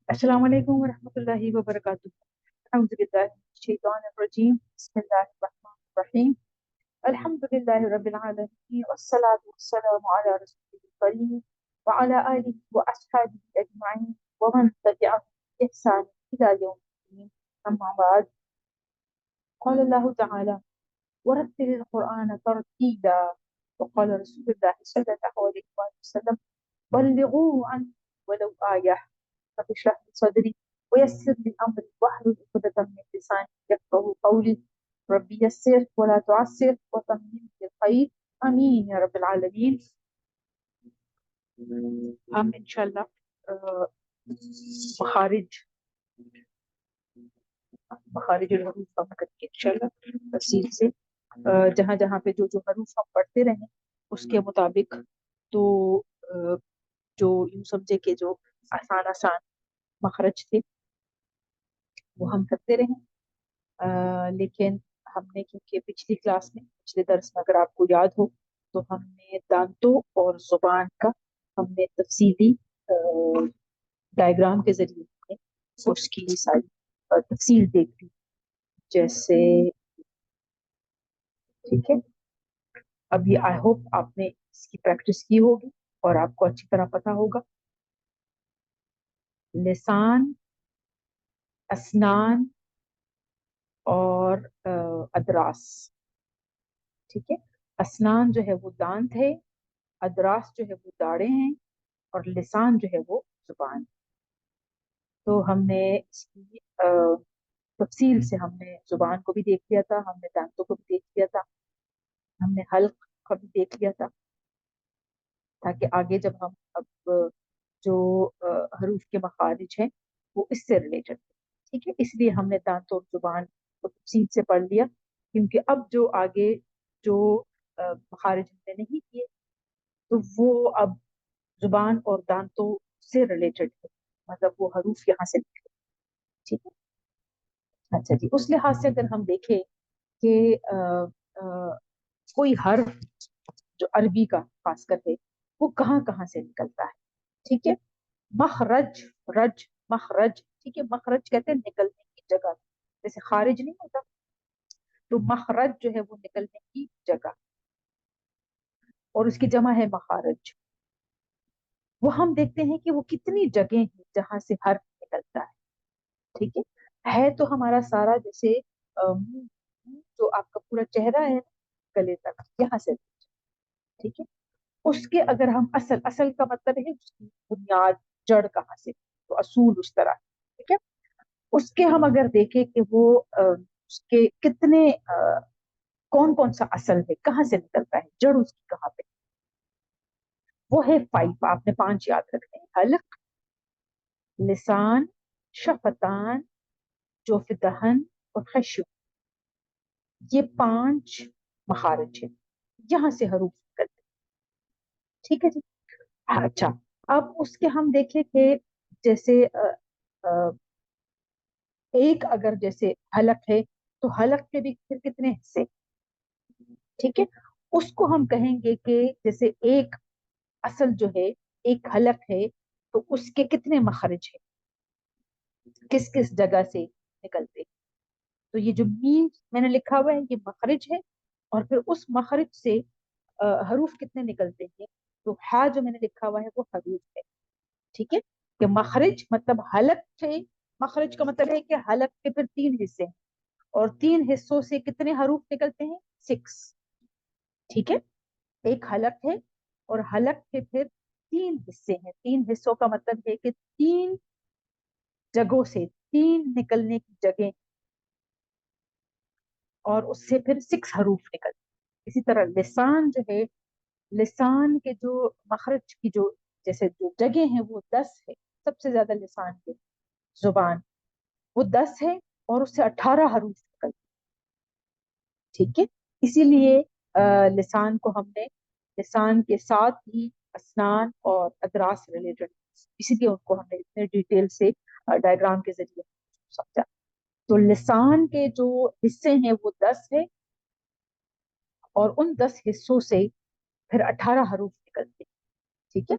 अस्सलाम वालेकुम वरहमतुल्लाहि वबरकातुहू। अल्हम्दुलिल्लाहि मिनश्शैतानिर्रजीम। बिस्मिल्लाहिर्रहमानिर्रहीम। अल्हम्दुलिल्लाहि रब्बिल आलमीन वस्सलातु वस्सलामु अला रसूलिल करीम व अला आलिहि व अस्हाबिहि अजमईन व मन तबिअहुम बि इहसान इला यौमिद्दीन। अम्मा बाद। क़ाल अल्लाहु तआला वरत्तिलिल क़ुरआन तरतीला व क़ाल रसूलुल्लाहि सल्लल्लाहु अलैहि वसल्लम बल्लिगू अन्नी वलौ आयह। रब इश्रह ली सदरी वयस्सिर ली अमरी वहलुल उक़दतम मिन लिसानी यफ़क़हू क़ौली। रब्बी यस्सिर वला तुअस्सिर वतम्मिम बिल खैर। आमीन या रब्बिल आलमीन। हम इंशाअल्लाह मखारिज मखारिजुल हरूफ हम करेंगे इंशाअल्लाह तफसील से। जहाँ जहाँ पे जो जो हरूफ हम पढ़ते रहें उसके मुताबिक। तो जो यूं समझे कि जो आसान आसान मखरज थे वो हम करते रहें। लेकिन हमने, क्योंकि पिछली क्लास में, पिछले दर्स में अगर आपको याद हो, तो हमने दांतों और जुबान का हमने तफसीली डायग्राम के जरिए हमने उसकी सारी तफसील देख ली। जैसे, ठीक है, अब ये आई होप आपने इसकी प्रैक्टिस की होगी और आपको अच्छी तरह पता होगा। लिसान, असनान और अदरास। ठीक है, असनान जो है वो दांत है, अदरास जो है वो दाढ़ें हैं, और लिसान जो है वो जुबान। तो हमने इसकी तफसील से हमने जुबान को भी देख लिया था, हमने दांतों को भी देख लिया था, हमने हल्क का भी देख लिया था, ताकि आगे जब हम अब जो हरूफ के मखारिज हैं वो इससे रिलेटेड है। ठीक है, इसलिए हमने दांतों और जुबान को तफसील से पढ़ लिया, क्योंकि अब जो आगे जो मखारिज हमने नहीं किए तो वो अब जुबान और दांतों से रिलेटेड है, मतलब वो हरूफ यहाँ से निकले। ठीक है, अच्छा जी, उस लिहाज से अगर हम देखें कि कोई हर्फ जो अरबी का खासकर है वो कहाँ कहाँ से निकलता है। ठीक है, मखरज, रज, मखरज। ठीक है, मखरज कहते हैं निकलने की जगह, जैसे खारिज नहीं होता, तो मखरज जो है वो निकलने की जगह, और उसकी जमा है मखारज। वो हम देखते हैं कि वो कितनी जगह है जहां से हर्फ निकलता है। ठीक है तो हमारा सारा जैसे जो आपका पूरा चेहरा है गले तक यहाँ से। ठीक है, उसके अगर हम असल असल का मतलब है उसकी बुनियाद, जड़ कहाँ से, तो असूल उस तरह। ठीक है, उसके हम अगर देखें कि वो उसके कितने कौन कौन सा असल है, कहाँ से निकलता है, जड़ उसकी कहाँ पे, वो है 5। आपने 5 याद रखने हैं: हल्क, लिसान, शफतान, जोफ दहन और खशू। ये 5 मखारज है, यहाँ से हरूफ निकलते हैं। ठीक है जी, अच्छा, अब उसके हम देखें कि जैसे अ, एक अगर जैसे हलक है तो हलक के भी फिर कितने हिस्से। ठीक है, उसको हम कहेंगे कि जैसे एक असल जो है, एक हलक है, तो उसके कितने मखरज है, किस किस जगह से निकलते हैं। तो ये जो मीम मैंने लिखा हुआ है ये मखरज है, और फिर उस मखरज से हरूफ कितने निकलते हैं, तो हा जो मैंने लिखा हुआ है वो हरूफ है। ठीक है, कि मखरज मतलब हलक से, मखरज का मतलब है कि हलक के फिर 3 हिस्से हैं, और 3 हिस्सों से कितने हरूफ निकलते हैं, 6। ठीक है, एक हलक है और हलक के फिर 3 हिस्से हैं, 3 हिस्सों का मतलब है कि 3 जगहों से 3 निकलने की जगह, और उससे फिर 6 हरूफ निकलते हैं। इसी तरह लिसान जो है, लिसान के जो मखरज की जो जैसे जो जगह है वो 10 है, सबसे ज्यादा लिसान के जुबान वो 10 है, और उससे 18 हरूफ निकलते हैं। ठीक है, इसीलिए लिसान को हमने लिसान के साथ ही असनान और अदरास रिलेटेड, इसीलिए उनको हमने इतने डिटेल से डायग्राम के जरिए समझा। तो लिसान के जो हिस्से हैं वो 10 है, और उन 10 हिस्सों से फिर 18 हरूफ निकलते हैं। ठीक है,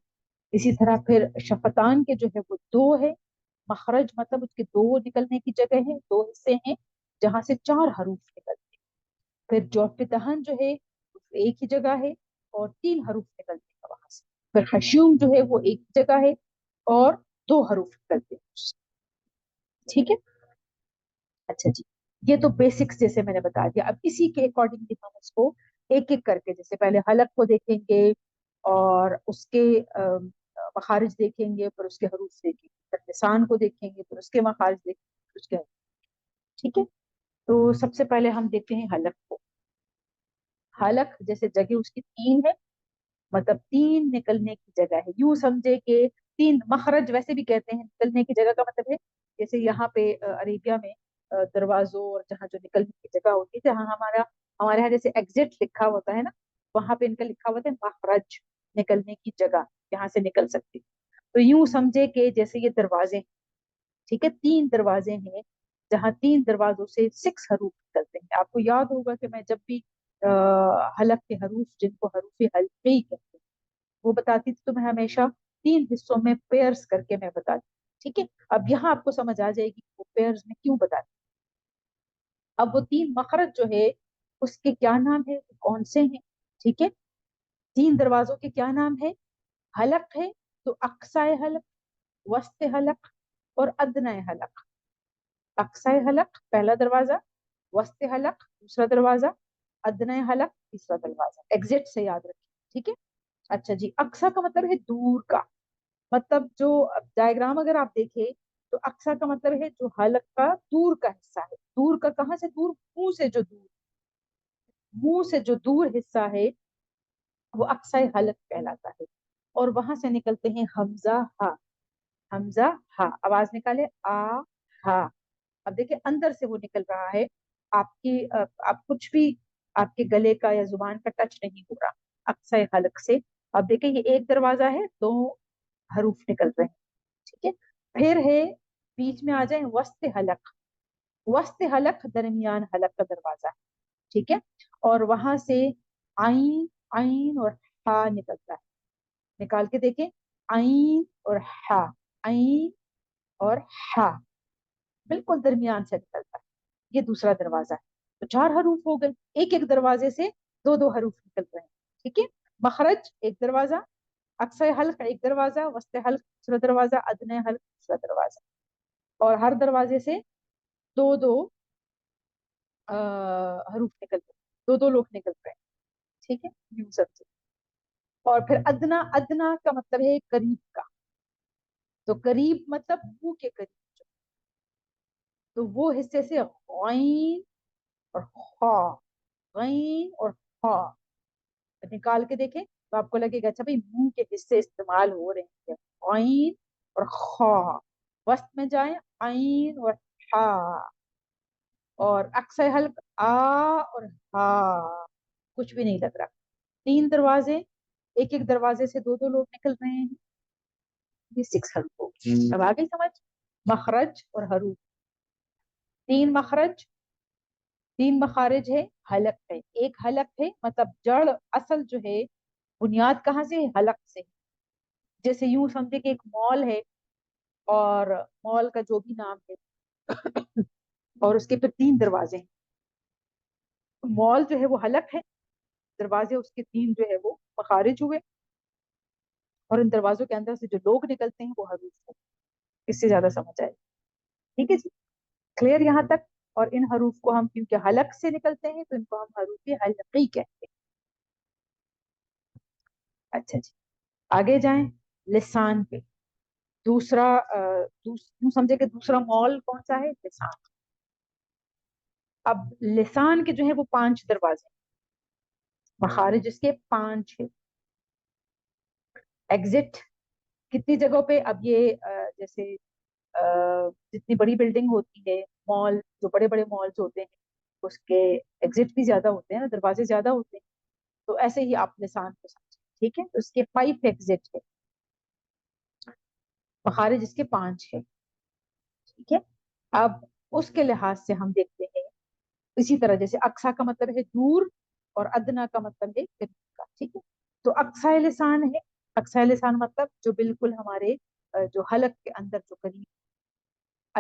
इसी तरह फिर शफतान के जो है वो 2 है, मखरज मतलब उसके दो निकलने की जगह है, दो हिस्से हैं जहां से 4 हरूफ निकलते हैं। फिर जौफ दहन जो है एक ही जगह है और 3 हरूफ निकलते हैं वहां से। फिर हशूम जो है वो एक ही जगह है और 2 हरूफ निकलते हैं उससे। ठीक है। अच्छा जी, ये तो बेसिक्स जैसे मैंने बता दिया। अब इसी के अकॉर्डिंगली हम इसको एक एक करके, जैसे पहले हलक को देखेंगे और उसके मखारिज देखेंगे, फिर उसके हरूफ देखेंगे, फिर लिसान को देखेंगे, फिर उसके मखारिज देखेंगे, फिर उसके ठीक है। तो सबसे पहले हम देखते हैं हलक को। हलक जैसे जगह उसकी 3 है, मतलब 3 निकलने की जगह है। यूं समझे कि 3 मखरज वैसे भी कहते हैं, निकलने की जगह का मतलब है जैसे यहाँ पे अरेबिया में दरवाजों और जहाँ जो निकलने की जगह होती है, जहाँ हमारे यहाँ जैसे एग्जिट लिखा होता है ना, वहां पे इनका लिखा होता है मखरज, निकलने की जगह, यहाँ से निकल सकती। तो यूं समझे कि जैसे ये दरवाजे हैं, ठीक है, 3 दरवाजे हैं जहाँ 3 दरवाजों से 6 हरूफ निकलते हैं। आपको याद होगा कि मैं जब भी हलक के हरूफ, जिनको हरूफ हल्की कहते हैं, वो बताती थी, तो मैं हमेशा 3 हिस्सों में पेयर्स करके मैं बताती। ठीक है। अब यहाँ आपको समझ आ जाएगी वो पेयर्स में क्यों बताती। अब वो 3 मखरज जो है उसके क्या नाम है, कौन से हैं। ठीक है। 3 दरवाजों के क्या नाम है। हलक है तो अक्साए हलक, वस्ते हलक और अदनाए हलक। अक्साए हलक पहला दरवाजा, वस्ते हलक दूसरा दरवाजा, अदनाए हलक तीसरा दरवाजा। एग्जिट से याद रखिए। ठीक है। अच्छा जी, अक्सा का मतलब है दूर का। मतलब जो डायग्राम अगर आप देखें तो अक्सा का मतलब है जो हलक का दूर का हिस्सा है। दूर का कहाँ से दूर, मुंह से जो दूर, मुंह से जो दूर हिस्सा है वो अक्सा हलक कहलाता है। और वहां से निकलते हैं हमजा हा। हमजा हा, आवाज निकाले आ हा। अब देखिए अंदर से वो निकल रहा है, आपकी आप कुछ भी आपके गले का या जुबान का टच नहीं हो रहा, अक्सा हलक से। अब देखिए ये एक दरवाजा है, 2 हरूफ निकल रहे हैं। ठीक है। फिर है, बीच में आ जाए वस्ते हलक। वस्ते हलक दरमियान हलक का दरवाजा है। ठीक है। और वहां से आइन, आइन और हा निकलता है। निकाल के देखें, आइन और हा, आइन और हा, बिल्कुल दरमियान से निकलता है। ये दूसरा दरवाजा है। तो 4 हरूफ हो गए, एक एक दरवाजे से 2 2 हरूफ निकल रहे हैं। ठीक है। मखरज एक दरवाजा, अक्सर हल्क एक दरवाजा, वस्ते हल्क दूसरा दरवाजा, अदने हल्क दूसरा दरवाजा। और हर दरवाजे से 2 2 हरूफ निकल रहे हैं, 2 2 लोग निकल रहे हैं। ठीक है। यूं समझे। और फिर अदना, अदना का मतलब है करीब का। तो करीब मतलब मुंह के करीब जो, तो वो हिस्से से गैन और खा, गैन और खा निकाल के देखें तो आपको लगेगा अच्छा भाई मुंह के हिस्से इस्तेमाल हो रहे हैं। गैन और खा, वस्त में जाए आइन और हा, और अक्सर हल्क आ और हा, कुछ भी नहीं लग रहा। 3 दरवाजे, एक एक दरवाजे से 2 2 लोग निकल रहे हैं। ये 6 हरूफ हो गए। अब आ गई समझ। मखरज और हरूफ, 3 मखरज, 3 मखारिज है, हलक है। एक हलक है मतलब जड़, असल जो है बुनियाद कहाँ से है, हलक से। जैसे यूं समझे कि एक मॉल है और मॉल का जो भी नाम है और उसके फिर 3 दरवाजे हैं। मॉल जो है वो हलक है, दरवाजे उसके 3 जो है वो मखारिज हुए, और इन दरवाजों के अंदर से जो लोग निकलते हैं वो हरूफ है। इससे ज्यादा समझ आए। ठीक है जी, क्लियर यहाँ तक। और इन हरूफ को हम क्योंकि हलक से निकलते हैं तो इनको हम हरूफ हलकी कहते हैं। अच्छा जी, आगे जाएं लिसान पे। दूसरा यूं समझे कि दूसरा मॉल कौन सा है, लिसान। अब लिसान के जो है वो 5 दरवाजे, मखारिज इसके 5 है। एग्जिट कितनी जगहों पे, अब ये जैसे जितनी बड़ी बिल्डिंग होती है, मॉल जो बड़े बड़े मॉल्स होते हैं उसके एग्जिट भी ज्यादा होते हैं ना, दरवाजे ज्यादा होते हैं। तो ऐसे ही आप लिसान को समझें। ठीक है। तो उसके 5 एग्जिट है, मखारिज इसके 5 है। ठीक है। अब उसके लिहाज से हम देखते हैं, इसी तरह जैसे अक्सा का मतलब है दूर और अदना का मतलब है करीब का। ठीक है। तो अक्सा लिसान है, अक्सा लिसान मतलब जो बिल्कुल हमारे जो हलक के अंदर जो करीब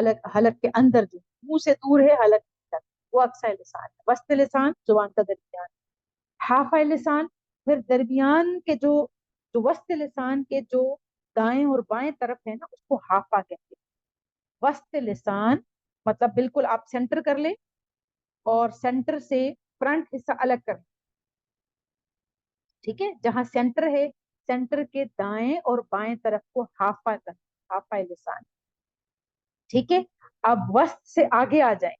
हलक हलक के अंदर जो मुंह से दूर है हलक के अंदर, वो अक्सा लिसान है। वस्त लिसान जुबान का दरमियान, हाफा लिसान फिर दरमियान के जो जो वस्त लिसान के जो दाएं और बाएं तरफ है ना, उसको हाफा कहते हैं। वस्त लिसान मतलब बिल्कुल आप सेंटर कर ले और सेंटर से फ्रंट हिस्सा अलग कर ले, ठीक है। जहां सेंटर है, सेंटर के दाएं और बाएं तरफ को हाफा कर, हाफा लिसान, ठीक है। अब वस्त से आगे आ जाए,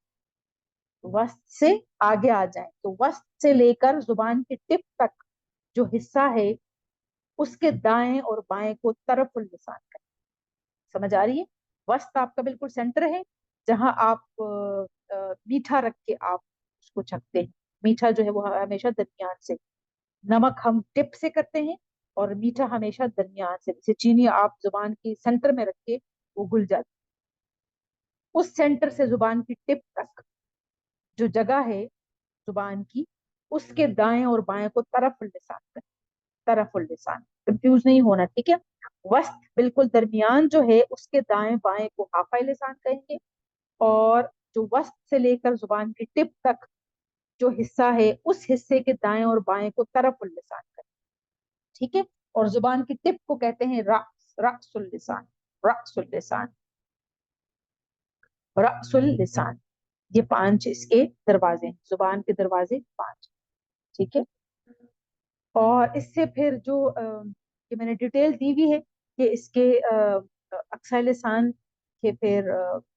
वस्त से आगे आ जाए तो वस्त से लेकर जुबान की टिप तक जो हिस्सा है, उसके दाएं और बाएं को तरफुल लिसान करें। समझ आ रही है? वस्त आपका बिल्कुल सेंटर है, जहां आप मीठा रख के आप उसको छकते हैं। मीठा जो है वो हमेशा दरमियान से, नमक हम टिप से करते हैं और मीठा हमेशा दरमियान से। जैसे चीनी आप जुबान की सेंटर में रख के वो घुल जाती है। उस सेंटर से जुबान की टिप तक जो जगह है जुबान की, उसके दाएं और बाएं को तरफ लिसान करें, तरफ लिसान, कंफ्यूज नहीं होना, ठीक है। वस्त बिल्कुल दरमियान जो है उसके दाएं बाएं को हाफा लिसान कहेंगे, और जो वस्त से लेकर जुबान की टिप तक जो हिस्सा है, उस हिस्से के दाएं और बाएं को तरफ लिसान करें, ठीक है। और जुबान की टिप को कहते हैं रक्स, रक्सुल लिसान, रक्सुल लिसान, रक्सुल लिसान। ये 5 इसके दरवाजे हैं, जुबान के दरवाजे 5, ठीक है। और इससे फिर जो ये मैंने डिटेल दी हुई है कि इसके अक्सा लिसान के फिर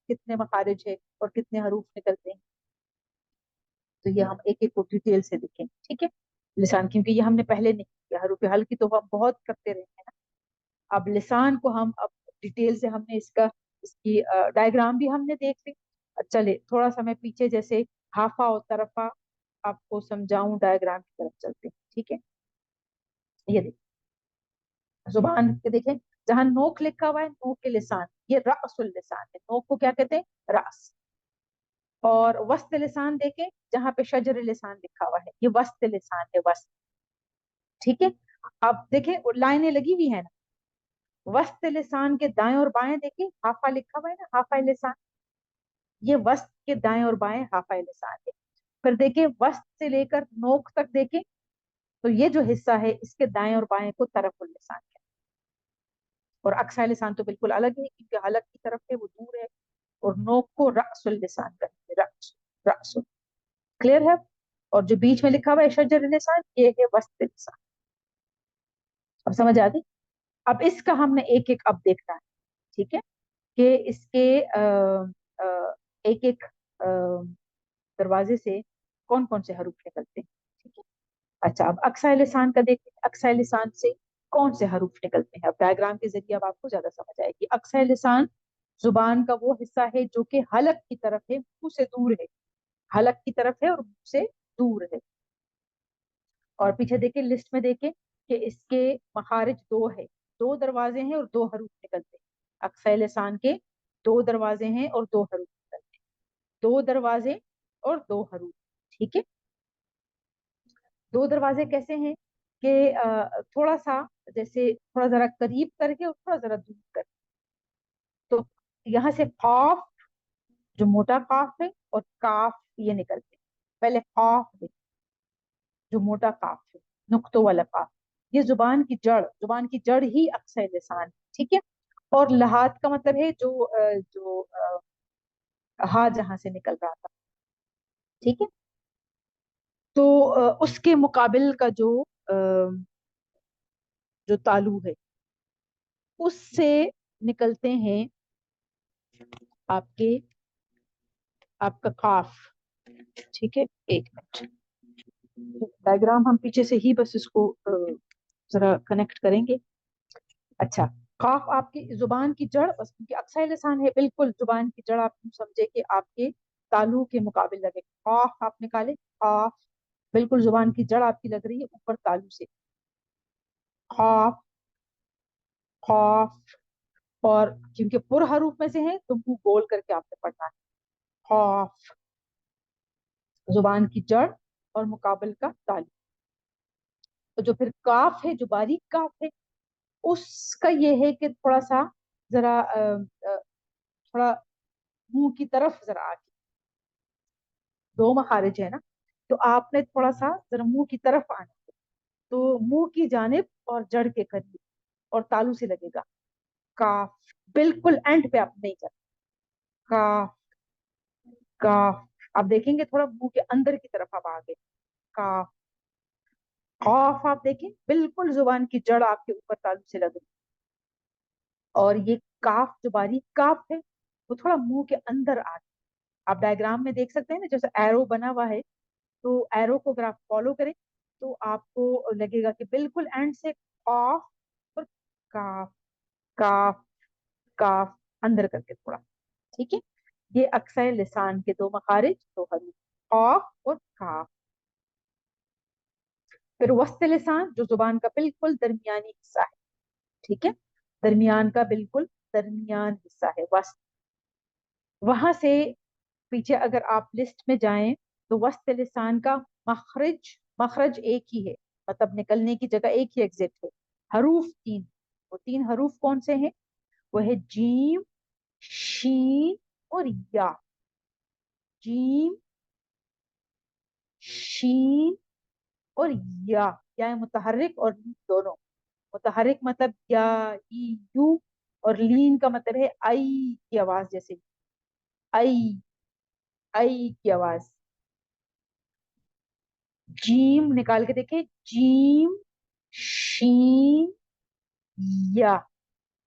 कितने मखारिज है और कितने हरूफ निकलते हैं, तो ये हम एक एक को डिटेल से देखें, ठीक है। लिसान, क्योंकि ये हमने पहले नहीं किया, हरूफ हल की तो हम बहुत करते रहे हैं ना। अब लिसान को हम अब डिटेल से हमने इसका, इसकी डायग्राम भी हमने देख ली। चले थोड़ा सा मैं पीछे, जैसे हाफा और तरफा आपको समझाऊं, डायग्राम की तरफ चलते हैं, ठीक है। ये जुबान के देखें, जहां नोक लिखा हुआ है, नोक के लिसान, ये रअसुल लिसान है। नोक को क्या कहते हैं? रास। और वस्त लिसान देखें, जहां पे शजर लिसान लिखा हुआ है, ये वस्त लिसान है, वस्त, ठीक है। अब देखें लाइनें लगी हुई है ना, वस्त लिसान के दाएं और बाएं देखें, हाफा लिखा हुआ है ना, हाफा लिसान, ये वस्त के दाएं और बाएं हाफा लिसान है। फिर देखें वस्त से लेकर नोक तक देखें, तो ये जो हिस्सा है, इसके दाएं और बाएं को तरफुल लिसान है। और अक्सा लिसान तो बिल्कुल अलग है, क्योंकि हलक की तरफ है वो दूर है। और नोक को रअसुल लिसान कहेंगे, रअस, रअसुल, क्लियर है? और जो बीच में लिखा हुआ है शजर लिसान, ये है वस्त लिसान। अब समझ आ गई? अब इसका हमने एक एक अब देखना है, ठीक है, कि इसके एक एक दरवाजे से कौन कौन से हरूफ निकलते हैं, ठीक है। अच्छा, अब अक्सा लिसान का देखते हैं, अक्सा लिसान से कौन से हरूफ निकलते हैं। अब डायग्राम के जरिए अब आपको ज्यादा समझ आएगी। अक्सा लिसान जुबान का वो हिस्सा है जो कि हलक की तरफ है, मुंह से दूर है, हलक की तरफ है और मुंह से दूर है। और पीछे देखिए लिस्ट में देखें कि इसके मखारिज 2 है, 2 दरवाजे हैं और 2 हरूफ निकलते हैं। अक्सा लिसान के 2 दरवाजे हैं और 2 हरूफ निकलते हैं, 2 दरवाजे और 2 हरूफ, ठीक है। 2 दरवाजे कैसे हैं कि थोड़ा सा, जैसे थोड़ा जरा करीब करके और थोड़ा जरा दूर करके, तो यहाँ से खौफ, जो मोटा काफ है, और काफ, ये निकलते हैं। पहले खौफ देखो, जो मोटा काफ है, नुक्तों वाला काफ, ये जुबान की जड़, जुबान की जड़ ही अक्सर लिसान है, ठीक है। और लहात का मतलब है जो हा जहां से निकल रहा था, ठीक है। तो उसके मुकाबिल का जो तालु है, उससे निकलते हैं आपके, आपका काफ, ठीक है। एक मिनट, डायग्राम हम पीछे से ही बस इसको जरा कनेक्ट करेंगे। अच्छा, काफ आपकी जुबान की जड़, बस क्योंकि अक्सा लिसान है, बिल्कुल जुबान की जड़ आप समझे कि आपके तालु के मुकाबिल लगे। काफ आप निकाले, काफ बिल्कुल जुबान की जड़ आपकी लग रही है ऊपर तालु से, काफ, काफ। और क्योंकि पुर हरूफ में से है तो मुंह गोल करके आपने पढ़ना है, काफ, जुबान की जड़ और मुकाबिल का तालु। तो जो फिर काफ है, जो बारीक काफ है, उसका ये है कि थोड़ा सा जरा थोड़ा मुंह की तरफ जरा आके, दो मखारिज है ना, तो आपने थोड़ा सा जरा मुंह की तरफ आना है, तो मुंह की जानिब और जड़ के करीब, और तालू से लगेगा। काफ, बिल्कुल एंड पे आप नहीं करना। काफ, काफ, आप देखेंगे थोड़ा मुंह के अंदर की तरफ आप आगे। काफ, कॉफ, आप देखें बिल्कुल जुबान की जड़ आपके ऊपर तालू से लग रही, और ये काफ जो बारीक काफ है वो थोड़ा मुंह के अंदर आ, आप डायग्राम में देख सकते हैं ना, जैसे एरो बना हुआ है, तो एरो को अगर आप फॉलो करें तो आपको लगेगा कि बिल्कुल एंड से कॉफ और काफ, काफ, काफ, अंदर करके थोड़ा। ठीक है, ये अक्सर लिसान के दो मखारिज, दो हरूफ, कॉफ और काफ। फिर वस्त लिसान जो जुबान का बिल्कुल दरमियानी हिस्सा है, ठीक है, दरमियान का बिल्कुल दरमियान हिस्सा है वस्त। वहां से पीछे अगर आप लिस्ट में जाएं तो वस्त लिसान का मखरज, मखरज एक ही है, मतलब निकलने की जगह एक ही एग्जिट है। हरूफ तीन, वो तीन हरूफ कौन से हैं? वो है जीम, शीन और या। जीम, शीन और या है मुतहर्रिक और लीन दोनों। मुतहर्रिक मतलब या, ई, यू, और लीन का मतलब है आई की आवाज, जैसे आई, आई की आवाज। जीम निकाल के देखे, जीम, शीन, या।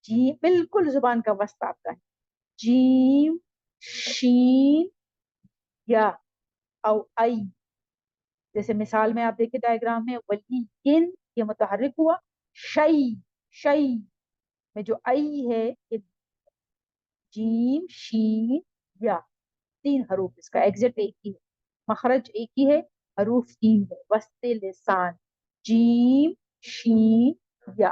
जी बिल्कुल जुबान का वस्त आपका है, जीम, शीन, या, औ आई। जैसे मिसाल में आप देखिए डायग्राम में, वलीकिन ये मुतहर्रिक हुआ, शई, शई में जो आई है ये जीम, शीन, या, तीन हरूफ, इसका एग्जिट एक ही है, मखरज एक ही है, हरूफ तीन है, वस्ते लिसान, जीम, शीन, या।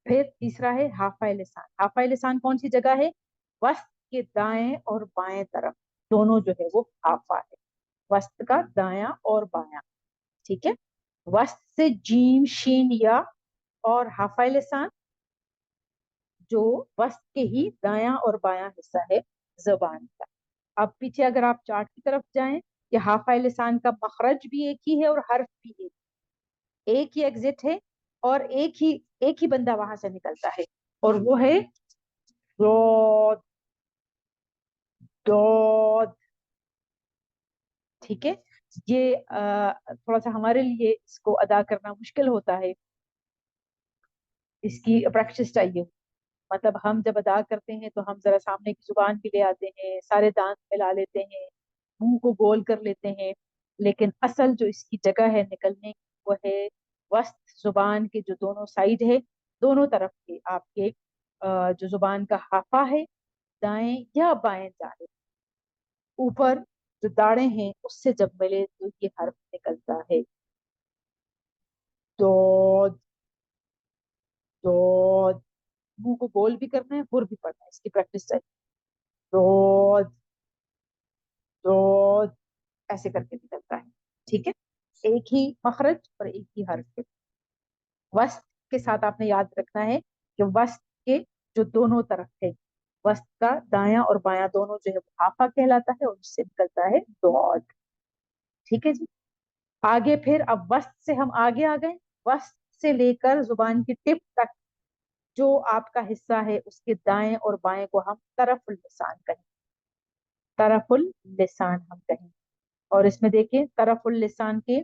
फिर तीसरा है हाफा लिसान। हाफा लिसान कौन सी जगह है? वस्त के दाएं और बाएं तरफ, दोनों जो है वो हाफा है, वस्त का दाया और बाया। ठीक है, वस्त से जीम, शीन, या, और हाफा लिसान जो वस्त के ही दाया और बाया हिस्सा है जबान का। अब पीछे अगर आप चार्ट की तरफ जाएं, कि हाफा लिसान का मखरज भी एक ही है और हर्फ भी एक ही एग्जिट है, और एक ही बंदा वहां से निकलता है, और वो है दौद, दौद। ठीक है, ये थोड़ा सा हमारे लिए इसको अदा करना मुश्किल होता है, इसकी प्रैक्टिस चाहिए। मतलब हम जब अदा करते हैं तो हम जरा सामने की जुबान भी ले आते हैं, सारे दांत मिला लेते हैं, मुंह को गोल कर लेते हैं, लेकिन असल जो इसकी जगह है निकलने की वो है वस्त जुबान के जो दोनों साइड है, दोनों तरफ के आपके जो जुबान का हाफा है, दाएं या बाएं जाने ऊपर जो दाढ़े हैं उससे जब मिले तो ये हर्फ निकलता है, दो, दो। मुंह को गोल भी करना है, बुर भी पड़ना है, इसकी प्रैक्टिस चाहिए। दो, दो, ऐसे करके निकलता है। ठीक है, एक ही मखरज और एक ही हर्फ। वस्त के साथ आपने याद रखना है कि वस्त के जो दोनों तरफ है, वस्त का दाया और बाया दोनों जो है वो हाफा कहलाता है, और उससे निकलता है दौद। ठीक है जी, आगे फिर अब वस्त से हम आगे आ गए, वस्त से लेकर जुबान की टिप तक जो आपका हिस्सा है उसके दाएं और बाएं को हम तरफुल लिसान कहें, तरफुल लिसान हम कहें। और इसमें देखिए तरफुल लिसान के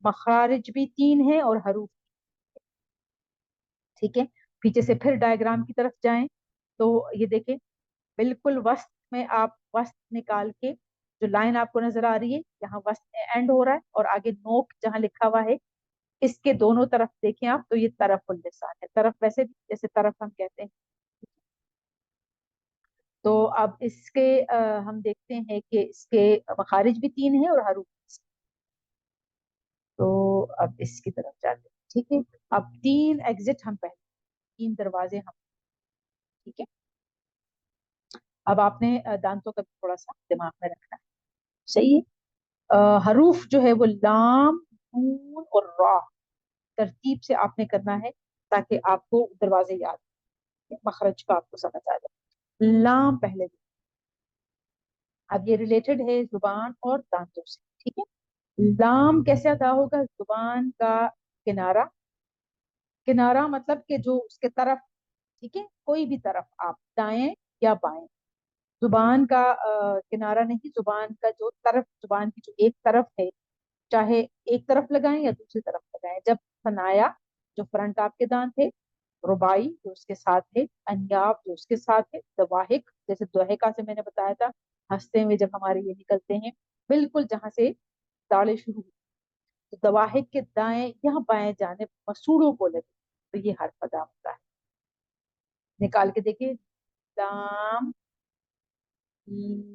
मखारिज भी तीन है और हरूफ। ठीक है, पीछे से फिर डायग्राम की तरफ जाएं तो ये देखें, बिल्कुल वस्त में आप वस्त निकाल के, जो लाइन आपको नजर आ रही है यहाँ वस्त एंड हो रहा है, और आगे नोक जहाँ लिखा हुआ है, इसके दोनों तरफ देखें आप तो ये तरफुल लिसान है। तरफ वैसे भी जैसे तरफ हम कहते हैं। तो अब इसके हम देखते हैं कि इसके मखारिज भी तीन है और हरूफ। तो अब इसकी तरफ जाते हैं। ठीक है, अब तीन एग्जिट हम पहले, तीन दरवाजे हम। ठीक है, अब आपने दांतों का भी थोड़ा सा दिमाग में रखना है। सही है, हरूफ जो है वो लाम, नून और रा, तरतीब से आपने करना है ताकि आपको दरवाजे याद, मखरज का आपको समझ आ जाए। लाम पहले, अब ये रिलेटेड है जुबान और दांतों से, ठीक है। लाम कैसे अदा होगा? जुबान का किनारा, किनारा मतलब कि जो उसके तरफ, ठीक है, कोई भी तरफ आप दाएं या बाएं, जुबान का किनारा नहीं, जुबान का जो तरफ, जुबान की जो एक तरफ है, चाहे एक तरफ लगाएं या दूसरी तरफ लगाएं। जब सनाया जो फ्रंट आपके दांत है, रुबाई जो उसके साथ है, अन्याब जो उसके साथ है, दवाहिक जैसे दोहिका से मैंने बताया था, हंसते हुए जब हमारे ये निकलते हैं, बिल्कुल जहां से दाढ़ें शुरू हुई, तो दवाहिक के दाएं या बाएं जाने मसूड़ों को लगे, तो ये हर्फ अदा होता है। निकाल के देखिए, लाम,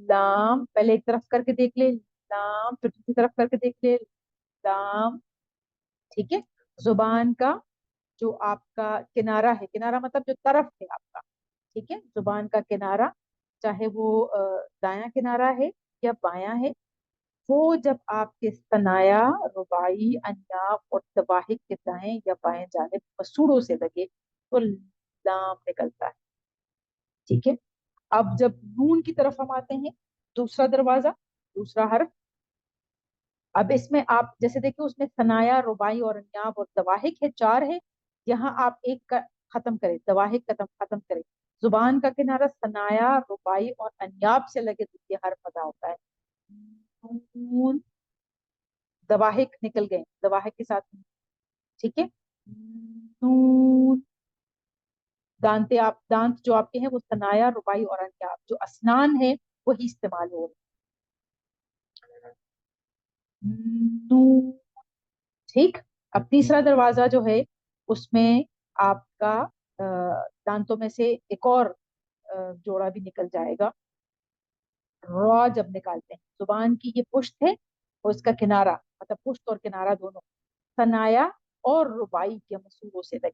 लाम, पहले एक तरफ करके देख ले, लाम, फिर दूसरी तरफ करके देख ले, लाम, ठीक है। जुबान का जो आपका किनारा है, किनारा मतलब जो तरफ है आपका, ठीक है, जुबान का किनारा, चाहे वो दायां किनारा है या बायां है, वो जब आपके सनाया, रुबाई, अन्याब और तवाहिक के दाएं या बाएं जानिब मसूड़ों से लगे, तो लाम निकलता है, ठीक है। अब जब नून की तरफ हम आते हैं, दूसरा दरवाजा, दूसरा हर्फ, अब इसमें आप जैसे देखिए, उसमें सनाया, रुबाई और अन्याब और दवाहिक है, चार है। यहाँ आप एक का खत्म करें, दवाहिक खत्म खत्म करें, जुबान का किनारा सनाया, रुबाई और अन्याब से लगे तो ये हर्फ अदा होता है। नून, दवाहिक निकल गए, दवाहिक के साथ, ठीक है। नून, दांते, आप दांत जो आपके हैं वो सनाया, रुबाई और अन्याब, जो असनान है वही इस्तेमाल हो रहे हैं। नून, ठीक। अब तीसरा दरवाजा जो है, उसमें आपका दांतों में से एक और जोड़ा भी निकल जाएगा। रॉ जब निकालते हैं, जुबान की ये पुश्त है और इसका किनारा, मतलब पुश्त और किनारा दोनों सनाया और रुबाई के मसूरों से लगे,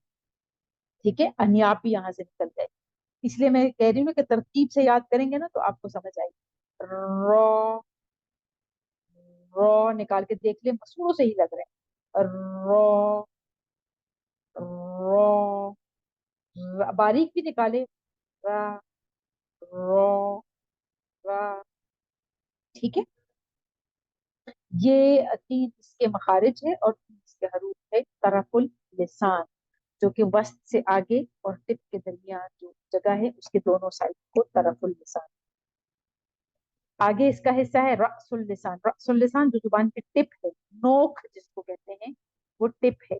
ठीक है, अन्याप भी यहाँ से निकल गए। इसलिए मैं कह रही हूँ कि तरतीब से याद करेंगे ना तो आपको समझ आएगी। रॉ, रॉ निकाल के देख ले, मसूरों से ही लग रहे हैं। रॉ, रॉ, बारीक भी निकाले, रा, रॉ, रा, ठीक है। ये तीन इसके मखारिज है और तीन इसके हरूफ है। तरफुल लिसान जो कि वस्त से आगे और टिप के दरमियान जो जगह है, उसके दोनों साइड को तरफुल लिसान। आगे इसका हिस्सा है रअसुल लिसान, रअसुल लिसान जो जुबान की टिप है, नोक जिसको कहते हैं, वो टिप है।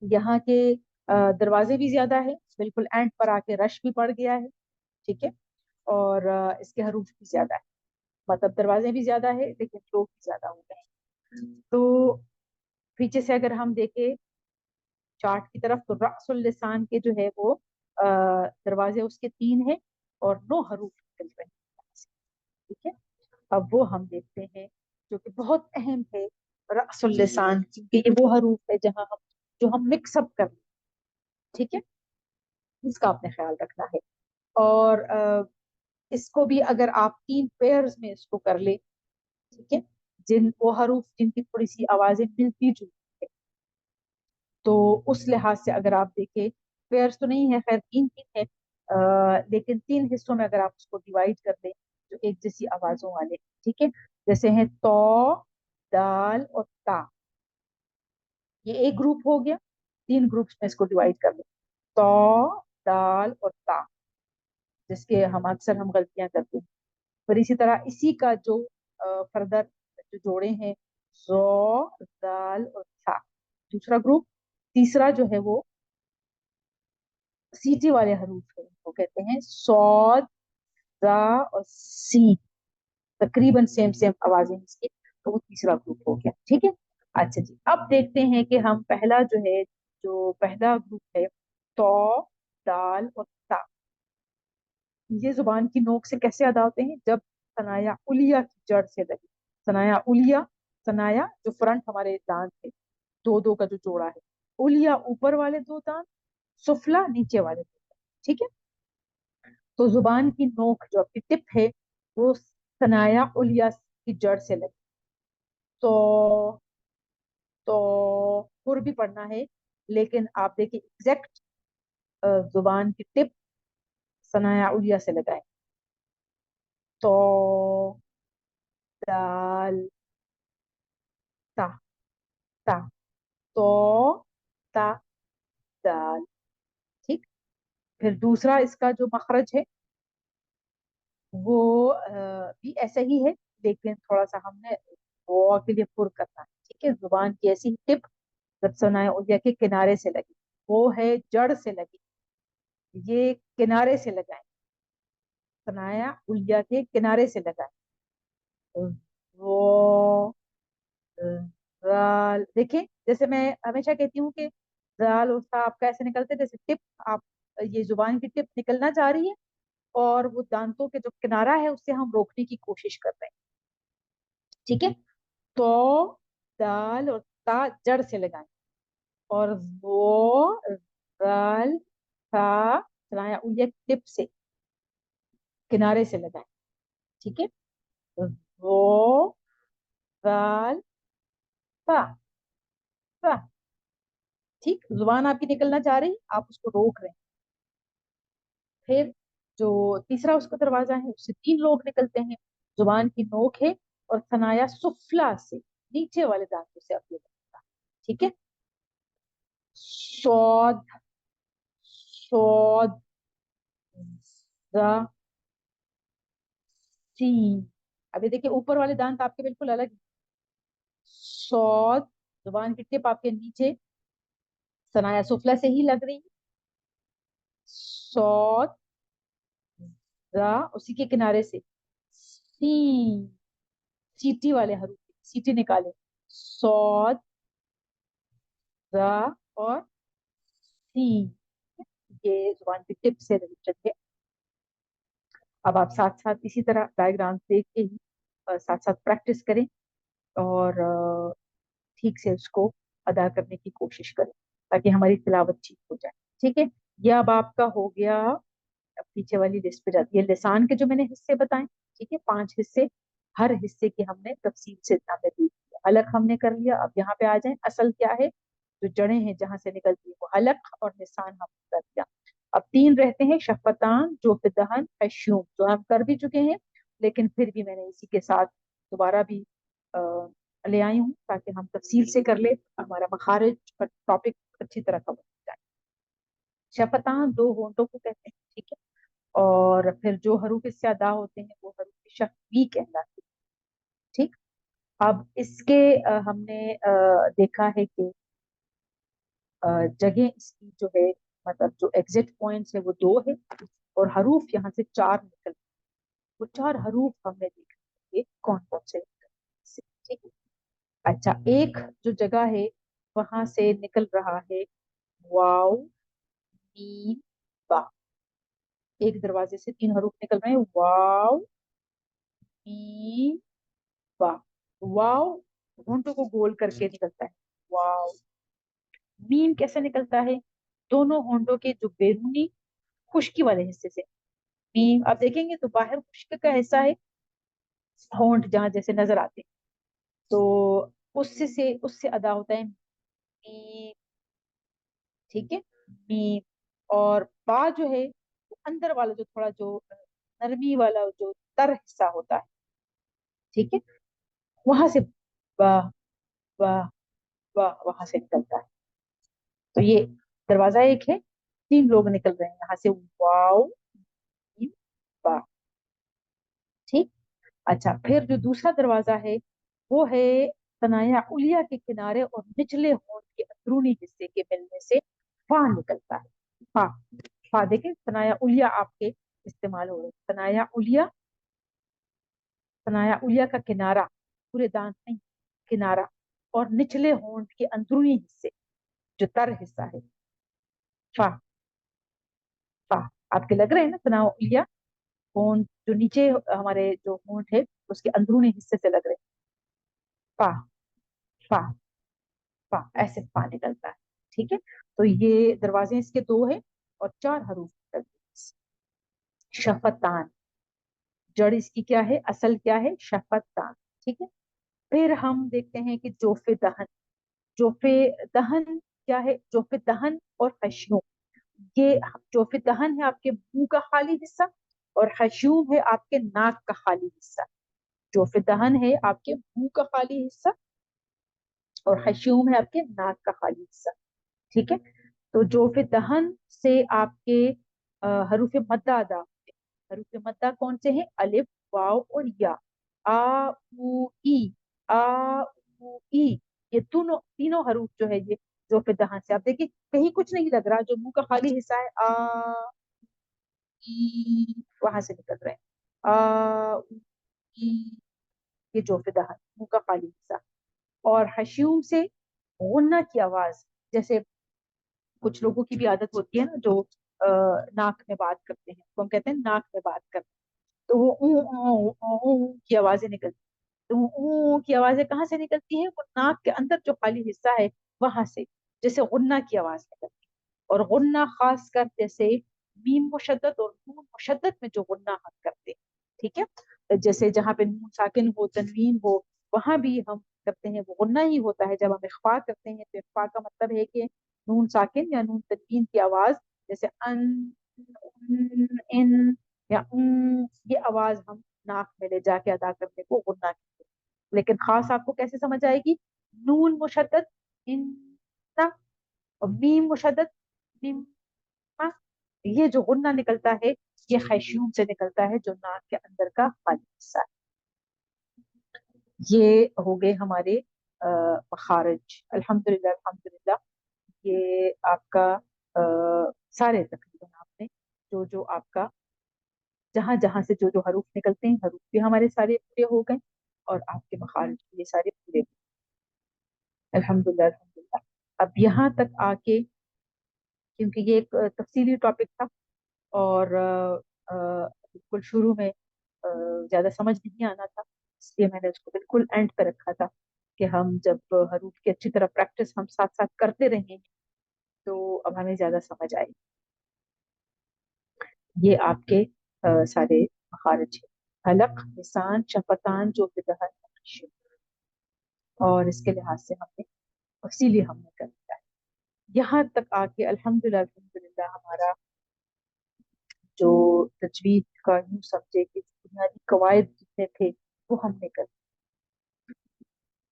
यहाँ के दरवाजे भी ज्यादा है, बिल्कुल एंड पर आके रश भी पड़ गया है, ठीक है। और इसके हरूफ भी ज्यादा है, मतलब दरवाजे भी ज्यादा है लेकिन लोग भी ज्यादा हो गए हैं। तो पीछे से अगर हम देखें चार्ट की तरफ, तो रअसुल लिसान के जो है वो दरवाजे उसके तीन है और 9 हरूफ निकल रहे हैं, ठीक है। अब वो हम देखते हैं जो कि बहुत अहम है, रअसुल लिसान, क्योंकि ये वो हरूफ है जहां हम, जो हम मिक्सअप कर, ठीक है, इसका आपने ख्याल रखना है। और इसको भी अगर आप तीन पेयर्स में इसको कर ले, ठीक है, जिन वो हरूफ जिनकी थोड़ी सी आवाजें मिलती जुलती है, तो उस लिहाज से अगर आप देखें, पेयर्स तो नहीं है, खैर तीन तीन है, लेकिन तीन हिस्सों में अगर आप उसको डिवाइड कर दें जो एक जैसी आवाजों वाले, ठीक है, जैसे हैं तो, दाल और ता, ये एक ग्रुप हो गया, तीन ग्रुप्स में इसको डिवाइड कर लें, तो, दाल और ता, जिसके हम अक्सर हम गलतियां करते हैं। और इसी तरह इसी का जो फर्दर जो जोड़े हैं, जो, दाल और था, दूसरा ग्रुप। तीसरा जो है वो सीटी वाले हरूफ है, वो कहते हैं सौद, रा और सी, तकरीबन सेम सेम आवाजें इसकी, तो वो तीसरा ग्रुप हो गया, ठीक है। अच्छा जी, अब देखते हैं कि हम पहला जो है, जो पहला ग्रुप है, तो, दाल और ता, ये जुबान की नोक से कैसे अदा होते हैं? जब सनाया उलिया की जड़ से लगे, सनाया उलिया, सनाया जो फ्रंट हमारे दांत है, दो दो का जो जोड़ा है, उलिया ऊपर वाले दो दांत, सुफला नीचे वाले दो दांत, ठीक है। तो जुबान की नोक जो आपकी टिप है, वो सनाया उलिया की जड़ से लगे, तो पुर भी पढ़ना है, लेकिन आप देखिए एग्जैक्ट जुबान की टिप सनाया उलिया से लगाएं, तो, दाल, ता, ता, तो, ता, दाल। ठीक। फिर दूसरा इसका जो मखरज है वो भी ऐसा ही है, लेकिन थोड़ा सा हमने वो के लिए पुर करना है। ठीक है, जुबान की ऐसी टिप जब सुनाए उंगलिया के किनारे से लगी, वो है जड़ से लगी, ये किनारे से लगाए, सुनाया उंगलिया के किनारे से लगाए। वो, दाल, देखिए जैसे मैं हमेशा कहती हूँ कि दाल और सा आपका ऐसे निकलते हैं, जैसे टिप आप, ये जुबान की टिप निकलना चाह रही है और वो दांतों के जो किनारा है उससे हम रोकने की कोशिश कर रहे हैं। ठीक है, तो, दाल और ता जड़ से लगाएं, और वो, दाल, ता, चलाया उंगलियां टिप से किनारे से लगाएं। ठीक है, वो, दाल, ता, ता। ठीक, जुबान आपकी निकलना चाह रही, आप उसको रोक रहे हैं। फिर जो तीसरा उसका दरवाजा है उससे तीन लोग निकलते हैं, जुबान की नोक है और थनाया सुफला से, नीचे वाले दांतों से अपने लगता। ठीक है, सौद, सौद, जा, सी। अभी देखिए ऊपर वाले दांत आपके बिल्कुल अलग हैं। सौद, जुबान की टिप आपके नीचे सनाया सुफला से ही लग रही है। सौद, जा, उसी के किनारे से, सी, चीटी वाले हरूफ, सीटी निकाले, सौद, जा और सी, ये जुबान की टिप से रिलेटेड है। अब आप साथ साथ इसी तरह डायग्राम देख के ही साथ साथ प्रैक्टिस करें और ठीक से उसको अदा करने की कोशिश करें ताकि हमारी तिलावत ठीक हो जाए। ठीक है, ये अब आपका हो गया। अब पीछे वाली लिस्ट पे जाती है, लिसान के जो मैंने हिस्से बताए। ठीक है, 5 हिस्से, हर हिस्से की हमने तफसील से हमने देख लिया, हलक हमने कर लिया। अब यहाँ पे आ जाए, असल क्या है, जो जड़ें हैं जहां से निकलती है वो हलक और निशान हमने कर दिया। अब 3 रहते हैं, शफतान, जोफदहन, हश्यूम, जो हम कर भी चुके हैं, लेकिन फिर भी मैंने इसी के साथ दोबारा भी आ, ले आई हूँ ताकि हम तफसील से कर ले, हमारा मखारिज का टॉपिक अच्छी तरह कवर हो जाए। शफतान 2 होंठों को कहते हैं। ठीक है, और फिर जो हरूफ इससे अदा होते हैं वो हरूफ शफवी कहलाते हैं। ठीक, अब इसके हमने देखा है कि जगह इसकी जो है, मतलब जो एग्जिट पॉइंट्स है वो 2 है, और हरूफ यहाँ से 4 निकल, वो 4 हरूफ हमने देखे ये कौन कौन से से। ठीक है, अच्छा, एक जो जगह है वहां से निकल रहा है वाव, मीम, बा। एक दरवाजे से 3 हरूफ निकल रहे हैं, वाव, मीम, बा। वाव होंठों को गोल करके निकलता है, वाव। मीम कैसे निकलता है, दोनों होंठों के जो बैरूनी खुश्की वाले हिस्से से। मीम आप देखेंगे तो बाहर खुश्क का हिस्सा है, होंठ जहां जैसे नजर आते हैं, तो उससे उससे अदा होता है मीम। ठीक है, मीम। और बा जो है वो अंदर वाला जो थोड़ा जो नरमी वाला जो तर हिस्सा होता है। ठीक है, वहां से बा, बा, बा वहां से निकलता है। तो ये दरवाजा एक है, 3 लोग निकल रहे हैं यहाँ से, वाव, मीम, बा। ठीक, अच्छा, फिर जो दूसरा दरवाजा है वो है तनाया उलिया के किनारे और निचले होंठ के अंदरूनी हिस्से के मिलने से फा निकलता है। फा, फा देखें, तनाया उलिया आपके इस्तेमाल हो रहे हैं, तनाया उलिया, तनाया उलिया का किनारा, पूरे दांत नहीं, किनारा, और निचले होंठ के अंदरूनी हिस्से जो तर हिस्सा है, फा, फा। आपके लग रहे हैं ना तनाया उलिया, होंठ जो नीचे हमारे जो होंठ है उसके अंदरूनी हिस्से से लग रहे हैं, फा, फा, फा, ऐसे फा निकलता है। ठीक है, तो ये दरवाजे इसके 2 है और 4 हरूफ निकलते हैं। शफतान, जड़ इसकी क्या है, असल क्या है, शफतान। ठीक है, फिर हम देखते हैं कि जोफे दहन, जोफे दहन क्या है, जोफे दहन और हश्यूम। ये जोफे दहन है आपके मुंह का खाली हिस्सा, اور खशूम है आपके नाक का खाली हिस्सा, जोफ दहन है आपके मुंह का खाली हिस्सा, और खशूम है आपके नाक का खाली हिस्सा। ठीक है, तो जोफ दहन से आपके हरूफ मद्दा अदा होते हैं। हरूफ मद्दा कौन से हैं? अलिफ, वाव और या। आ उ ई, आ उ ई, ये तीनों तीनों हरूफ जो है ये जोफ दहन से, आप देखिए कहीं कुछ नहीं लग रहा, जो मुंह का खाली हिस्सा है आ ई, वहां से निकल रहे हैं आ उ ई, ये जोफ दहन मुंह का खाली हिस्सा। और हश्यूम से गुन्ना की आवाज, जैसे कुछ लोगों की भी आदत होती है ना, जो नाक में बात करते हैं, तो हम कहते हैं नाक में बात करते हैं, तो वो ऊ की आवाजें निकलती, तो वो ऊ की आवाजें कहाँ से निकलती है? वो नाक के अंदर जो खाली हिस्सा है वहां से, जैसे गुन्ना की आवाज निकलती है। और गुन्ना खास कर जैसे मीम मुशद्दद और नून मुशद्दद में जो गुन्ना हम करते हैं, ठीक है, जैसे जहाँ पे नून साकिन हो, तनवीन हो, वहां भी हम करते हैं, वो गुन्ना ही होता है। जब हम इख्फा करते हैं तो इख्फा का मतलब है कि नून साकिन या नून तनवीन की आवाज, जैसे अन, इन या ये आवाज हम नाक में ले जाके अदा करने को गुन्ना कहते हैं। लेकिन खास आपको कैसे समझ आएगी? नून मुशद्दद इन, और मीम मुशद्दद मिम, हाँ, ये जो गुन्ना निकलता है ये खैशूम से निकलता है, जो नाक के अंदर का खाली हिस्सा है। ये हो गए हमारे मखारज। अल्हम्दुलिल्लाह अल्हम्दुलिल्लाह, ये आपका सारे तकरीबन आपने जो जो आपका जहां जहां से जो जो हरूफ निकलते हैं, हरूफ भी हमारे सारे पूरे हो गए, और आपके मखारज भी ये सारे पूरे। अल्हम्दुलिल्लाह अल्हम्दुलिल्लाह। अब यहाँ तक आके, क्योंकि ये एक तफसीली टॉपिक था, और बिल्कुल शुरू में ज्यादा समझ नहीं आना था, इसलिए मैंने उसको बिल्कुल एंड पे रखा था कि हम जब हरूफ की अच्छी तरह प्रैक्टिस हम साथ साथ करते रहेंगे तो अब हमें ज्यादा समझ आएगी। ये आपके सारे मखारिज हैं, हलक, लिसान, शफतान, जो बिदहन, और इसके लिहाज से हमने इसीलिए हमने कर लिया है। यहाँ तक आके अल्हम्दुलिल्लाह अल्हम्दुलिल्लाह हमारा जो तजवीद का यूं समझे कि बुनियादी कवायद जितने थे वो हमने कर।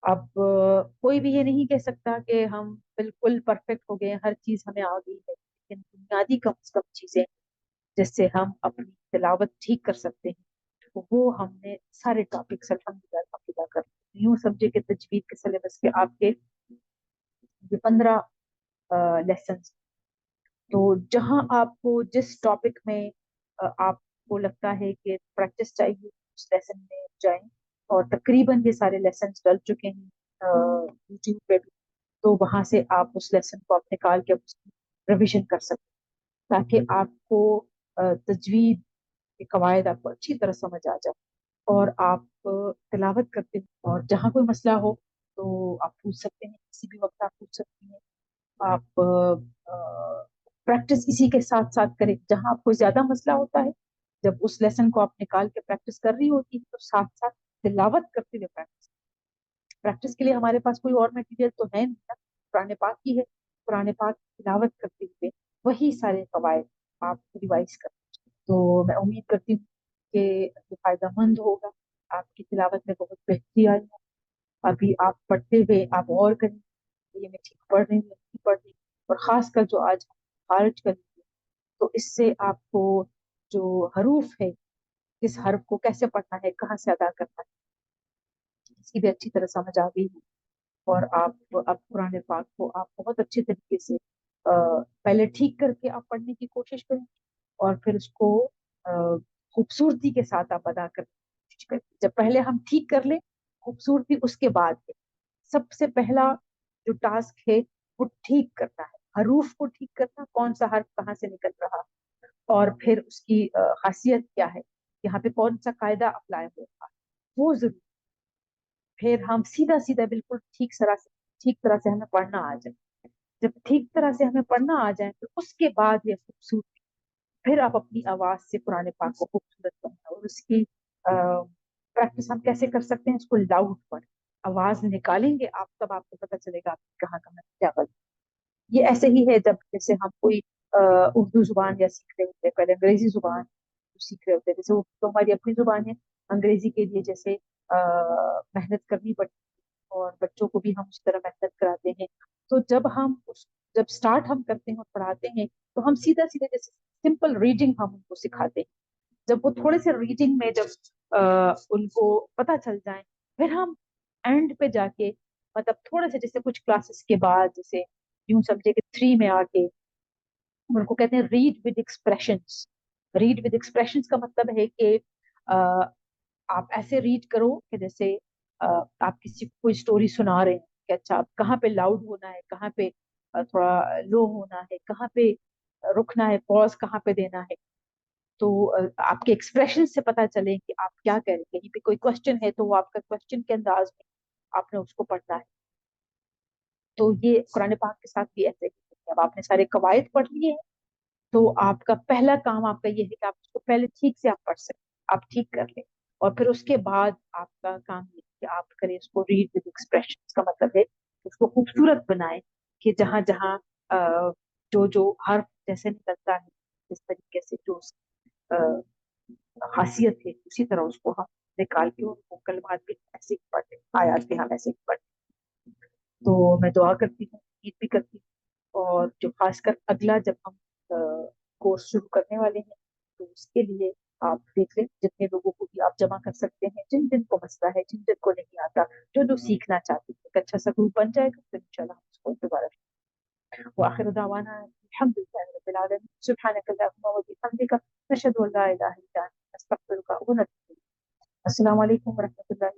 अब कोई भी ये नहीं कह सकता कि हम बिल्कुल परफेक्ट हो गए, हर चीज हमें आ गई है, लेकिन बुनियादी कम से कम चीजें जिससे हम अपनी तिलावत ठीक कर सकते हैं, तो वो हमने सारे टॉपिक्स अल्हम्दुलिल्लाह अल्हम्दुलिल्लाह कर लिए। यूं समझे कि तजवीद के सिलेबस के आपके ये 15 लेसन, तो जहां आपको जिस टॉपिक में आपको लगता है कि प्रैक्टिस चाहिए उस लेसन में जाएं, और तकरीबन ये सारे लेसन डल चुके हैं यूट्यूब पे भी, तो वहां से आप उस लेसन को आप निकाल के रिविजन कर सकते हैं, ताकि आपको तजवीद के कवायद आपको अच्छी तरह समझ आ जाए, और आप तिलावत करते हैं, और जहाँ कोई मसला हो तो आप पूछ सकते हैं, किसी भी वक्त आप पूछ सकती हैं। आप प्रैक्टिस इसी के साथ साथ करें, जहां आपको ज्यादा मसला होता है, जब उस लेसन को आप निकाल के प्रैक्टिस कर रही होती है, तो साथ साथ तिलावत करते हुए प्रैक्टिस। प्रैक्टिस के लिए हमारे पास कोई और मटेरियल तो है नहीं ना, कुरान पाक की है, कुरान पाक की तिलावत करते हुए वही सारे कवायद आप रिवाइज कर। तो मैं उम्मीद करती हूँ कि ये फायदेमंद होगा, आपकी तिलावत में बहुत बेहतरी आई है। अभी आप पढ़ते हुए आप और करें, ये मैं ठीक पढ़ रही हूँ नहीं पढ़ रही, और खासकर जो आज खारिज कर, तो इससे आपको जो हरूफ है, किस हर्फ को कैसे पढ़ना है, कहाँ से अदा करना है, इसकी भी अच्छी तरह समझ आ गई है। और आप अब कुरान पाक को आप बहुत अच्छे तरीके से पहले ठीक करके आप पढ़ने की कोशिश करें, और फिर उसको खूबसूरती के साथ आप अदा करने की कोशिश करें। जब पहले हम ठीक कर ले, खूबसूरती उसके बाद है। सबसे पहला जो टास्क है वो ठीक करना है, हरूफ को ठीक करना, कौन सा हर्फ कहाँ से निकल रहा है, और फिर उसकी खासियत क्या है, यहाँ पे कौन सा कायदा अप्लाई होगा, वो जरूर। फिर हम सीधा सीधा बिल्कुल ठीक तरह से हमें पढ़ना आ जाए। जब ठीक तरह से हमें पढ़ना आ जाए तो उसके बाद ये खूबसूरती, फिर आप अपनी आवाज से पुराने पाक को खूबसूरत बनना, और उसकी प्रैक्टिस हम कैसे कर सकते हैं? इसको लाउड पढ़, आवाज निकालेंगे आप, तब आपको पता चलेगा आप कहाँ कहाँ क्या गलत। ये ऐसे ही है जब जैसे हम कोई उर्दू जुबान या सीख रहे होते हैं, पहले अंग्रेजी जुबान اردو سیکھ رہے ہوتے ہیں. جیسے وہ تو ہماری اپنی زبان ہے, انگریزی کے لیے جیسے محنت کرنی پڑتی ہے اور بچوں کو بھی ہم اس طرح محنت کراتے ہیں. تو جب اسٹارٹ ہم کرتے ہیں اور پڑھاتے ہیں تو ہم سیدھا سیدھا جیسے سمپل ریڈنگ ہم ان کو سکھاتے ہیں. جب وہ تھوڑے سے ریڈنگ میں جب ان کو پتا چل جائیں, پھر ہم اینڈ پہ جا کے مطلب تھوڑا سا جیسے کچھ کلاسز کے بعد جیسے یوں سمجھے کہ 3 میں آ کے ان کو کہتے ہیں read with expressions. Read with expressions کا مطلب ہے کہ آپ ایسے ریڈ کرو کہ جیسے آپ کسی کو کوئی اسٹوری سنا رہے ہیں کہ اچھا کہاں پہ لاؤڈ ہونا ہے, کہاں پہ تھوڑا لو ہونا ہے, کہاں پہ رکنا ہے, پوز کہاں پہ دینا ہے. تو آپ کے ایکسپریشن سے پتا چلے کہ آپ کیا کہہ رہے ہیں. کہیں پہ کوئی کوشچن ہے تو وہ آپ کا کوشچن کے انداز میں آپ نے اس کو پڑھنا ہے. تو یہ قرآن پاک کے ساتھ بھی ایسے ہی. اب آپ نے سارے قواعد پڑھ لیے ہیں تو آپ کا پہلا کام آپ کا یہ ہے کہ آپ اس کو پہلے ٹھیک سے آپ پڑھ سکیں, آپ ٹھیک کر لیں, اور پھر اس کے بعد آپ کا کام یہ ہے کہ آپ کریں اس کو ریڈ ود ایکسپریشن. کا مطلب ہے اس کو خوبصورت بنائیں کہ جہاں جہاں جو حرف جیسے نکلتا ہے جس طریقے سے جو خاصیت ہے اسی طرح اس کو ہم نکال کے ان کو کلمات بھی ایسے ہی پڑھیں, آیات بھی ہم ایسے ہی پڑھیں. تو میں دعا کرتی ہوں, عید بھی کرتی ہوں, اور جو خاص کر اگلا جب ہم کورس شروع کرنے والے ہیں تو اس کے لیے آپ دیکھ لیں جتنے لوگوں کو بھی آپ جمع کر سکتے ہیں, جن جن کو مسئلہ ہے, جن جن کو نہیں آتا, جو سیکھنا چاہتے ہیں. ایک اچھا سا گروپ بن جائے گا پھر انشاءاللہ ہم اس کو دوبارہ. وآخر دعوانا الحمد لله رب العالمين سبحانك اللهم وبحمدك نشهد ان لا اله الا انت نستغفرك ونتوب اليك. السلام علیکم ورحمۃ اللہ